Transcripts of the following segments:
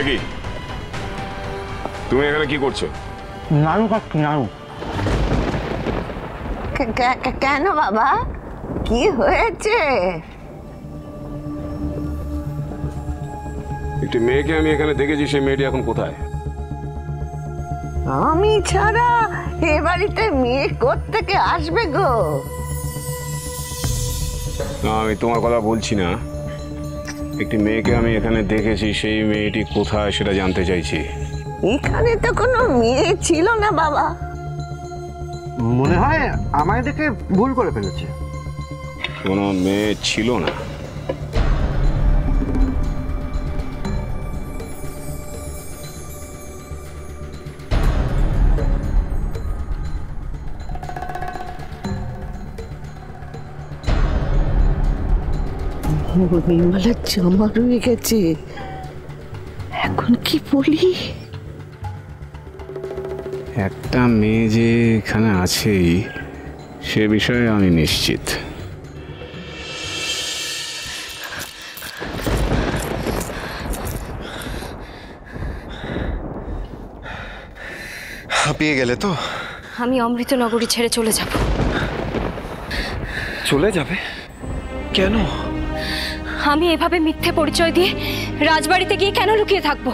কি তুমি এখানে কি করছো? নাড়ু কাটছি, নাড়ু। কেন বাবা, কি হয়েছে? একটি মেয়েকে আমি এখানে দেখেছি, সেই মেয়েটি এখন কোথায়? আমি ছাড়া এ বাড়িতে মেয়ে কোত্থেকে আসবে গো? না, আমি তোমার কথা বলছি না। একটি মেয়েকে আমি এখানে দেখেছি, সেই মেয়েটি কোথায় সেটা জানতে চাইছি। এখানে তো কোনো মেয়ে ছিল না বাবা। মনে হয় আমায় দেখে ভুল করে ফেলেছে। কোনো মেয়ে ছিল না? নির্মলার জামা রয়ে গেছে, এখন কি বলি? একটা মেয়ে যে এখানে আছেই সে বিষয়ে আমি নিশ্চিত। হাঁপিয়ে গেলে তো? আমি অমৃতনগরী ছেড়ে চলে যাব। চলে যাবে? কেন? আমি এভাবে মিথ্যে পরিচয় দিয়ে রাজবাড়িতে গিয়ে কেন লুকিয়ে থাকবো?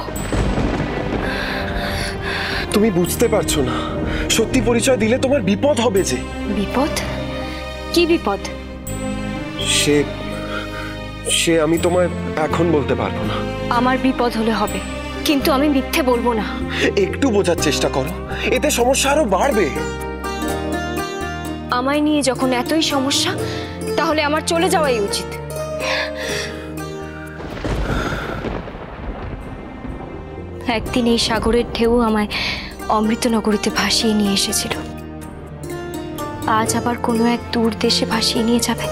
তুমি বুঝতে পারছো না, সত্যি পরিচয় দিলে তোমার বিপদ হবে। যে বিপদ? কি বিপদ? সে আমি তোমায় এখন বলতে পারবো না। আমার বিপদ হলে হবে, কিন্তু আমি মিথ্যে বলবো না। একটু বোঝার চেষ্টা করো, এতে সমস্যা আরো বাড়বে। আমায় নিয়ে যখন এতই সমস্যা, তাহলে আমার চলে যাওয়াই উচিত। একদিন এই সাগরের ঢেউ আমায় অমৃতনগরীতে ভাসিয়ে নিয়ে এসেছিল, আজ আবার কোনো এক দূর দেশে ভাসিয়ে নিয়ে যাবে।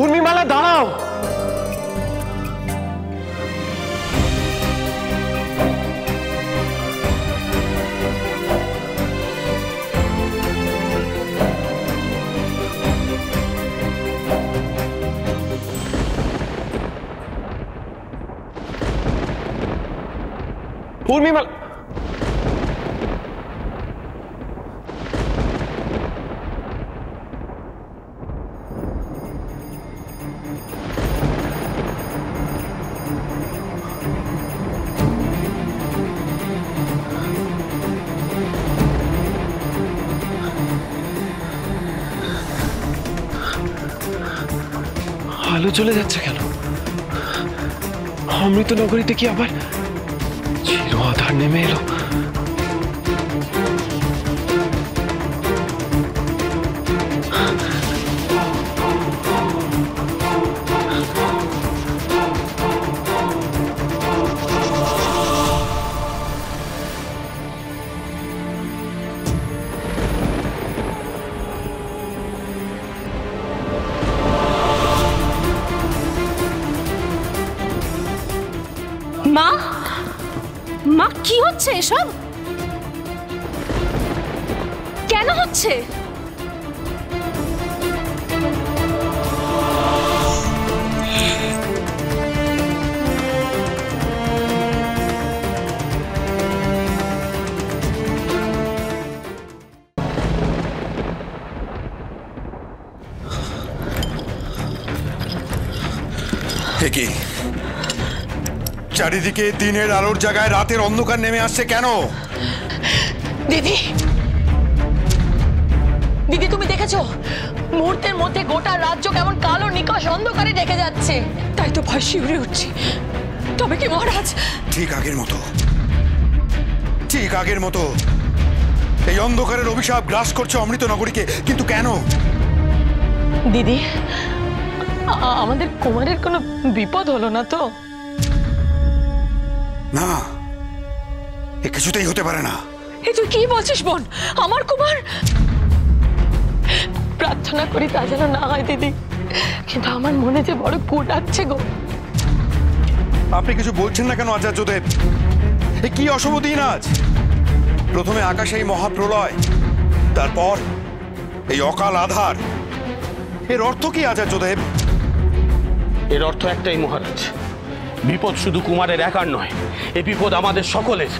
উর্মিমালা, দাঁড়াও। উর্মিমালা, আলো চলে যাচ্ছে কেন? অমৃতনগরীতে কি আবার চির আধার নেমে এলো? মা, মা, কি হচ্ছে এসব? কেন হচ্ছে? কি চারিদিকে দিনের আলোর জায়গায় রাতের অন্ধকার নেমে আসছে কেন? দিদি, দিদি, তুমি দেখেছো মুহূর্তের মধ্যে গোটা রাজ্য কেমন কালো নিকষ অন্ধকারে ঢেকে যাচ্ছে? তাই তো ভয় শিউরে উঠছে। তবে কি মহারাজ? ঠিক আগের মতো, ঠিক আগের মতো এই অন্ধকারের অভিশাপ গ্রাস করছে অমৃতনগরীকে। কিন্তু কেন? দিদি, আমাদের কুমারের কোনো বিপদ হলো না তো? না, এ কিছুতেই হতে পারে না। এই তুই কি বলছিস বোন? আমার কুমার? প্রার্থনা করি তা যেন না হয় দিদি, কিন্তু আমার মনে যে বড় কুট আছে গো। আপনি কিছু বলছেন না কেন আচার্যদেব? এ কি অশুভ দিন আজ! প্রথমে আকাশে এই মহাপ্রলয়, তারপর এই অকাল আধার, এর অর্থ কি আচার্যদেব? এর অর্থ একটাই মহারাজ, বিপদ শুধু কুমারের একার নয়, এই বিপদ আমাদের সকলের।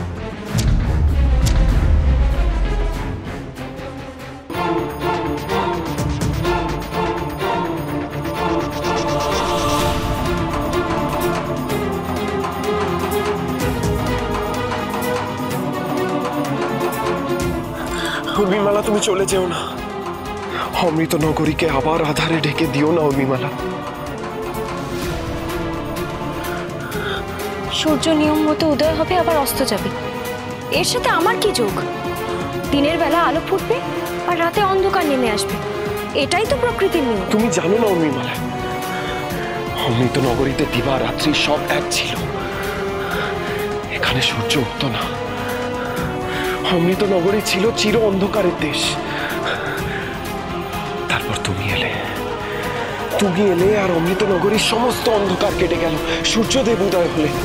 উর্মিমালা, তুমি চলে যেও না। অমৃত নগরীকে আবার আধারে ঢেকে দিও না উর্মিমালা। সূর্য নিয়ম মতো উদয় হবে, আবার অস্ত যাবে। এর সাথে আমার কি যোগ? দিনের বেলা আলো ফুটবে আর রাতে অন্ধকার নেমে আসবে, এটাই তো প্রকৃতির নিয়ম। তুমি জানো না উর্মিমালা, অমৃত নগরীতে দিবা রাত্রি সব এক ছিল। এখানে সূর্য উঠত না। অমৃত নগরী ছিল চির অন্ধকারের দেশ। তারপর তুমি এলে আর অমৃত নগরীর সমস্ত অন্ধকার কেটে গেল, সূর্যদেব উদয় হলেন।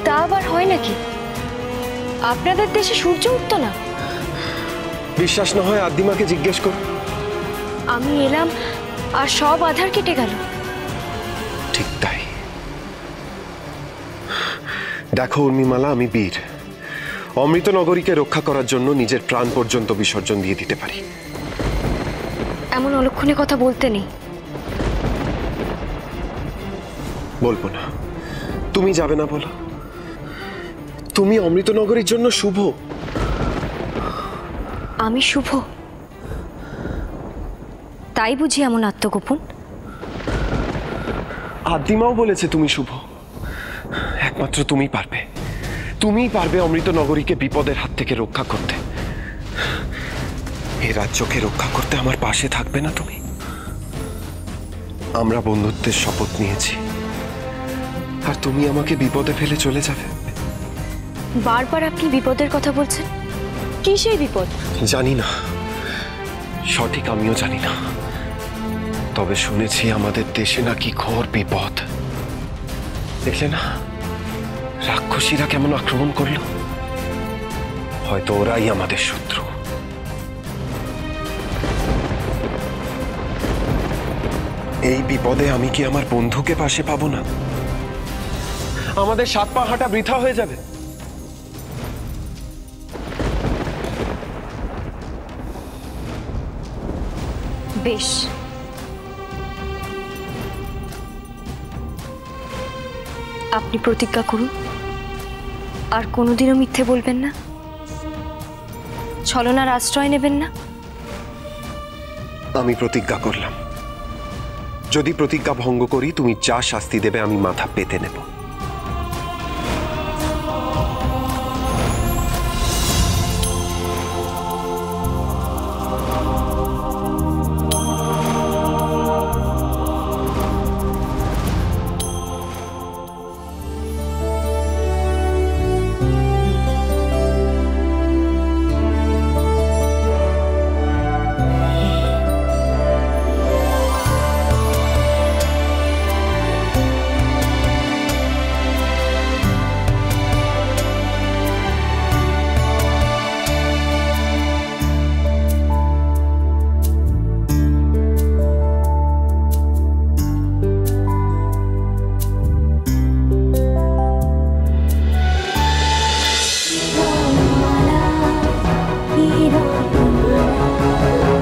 তা আবার হয় নাকি? আপনাদের দেশে সূর্য উঠতো না? বিশ্বাস না হয় আদিমাকে জিজ্ঞেস করো। আমি এলাম আর সব আধার কেটে গেল। ঠিক তাই। দেখো উর্মিমালা, আমি বীর। অমৃত নগরীকে রক্ষা করার জন্য নিজের প্রাণ পর্যন্ত বিসর্জন দিয়ে দিতে পারি। এমন অলক্ষণে কথা বলতে নেই। বলবো না। তুমি যাবে না বলো? তুমি অমৃত নগরীর জন্য শুভ। আমি শুভ? তাই বুঝি এমন আত্মগোপন? আদিমাও বলেছে তুমি শুভ। একমাত্র তুমিই পারবে অমৃত নগরীকে বিপদের হাত থেকে রক্ষা করতে। এই রাজ্যকে রক্ষা করতে আমার পাশে থাকবে না তুমি? আমরা বন্ধুত্বের শপথ নিয়েছি, আর তুমি আমাকে বিপদে ফেলে চলে যাবে? বারবার আপনি বিপদের কথা বলছেন, কি সেই বিপদ? জানি না, সঠিক আমিও জানি না। তবে শুনেছি আমাদের দেশে নাকি ঘোর বিপদ। দেখলে না রাক্ষসীরা কেমন আক্রমণ করলো? হয়তো ওরাই আমাদের শত্রু। এই বিপদে আমি কি আমার বন্ধুকে পাশে পাবো না? আমাদের 7 পা হাঁটা বৃথা হয়ে যাবে। বেশ, আপনি প্রতিজ্ঞা করুন, আর কোনোদিনও মিথ্যে বলবেন না, ছলনার আশ্রয় নেবেন না। আমি প্রতিজ্ঞা করলাম, যদি প্রতিজ্ঞা ভঙ্গ করি তুমি যা শাস্তি দেবে আমি মাথা পেতে নেব।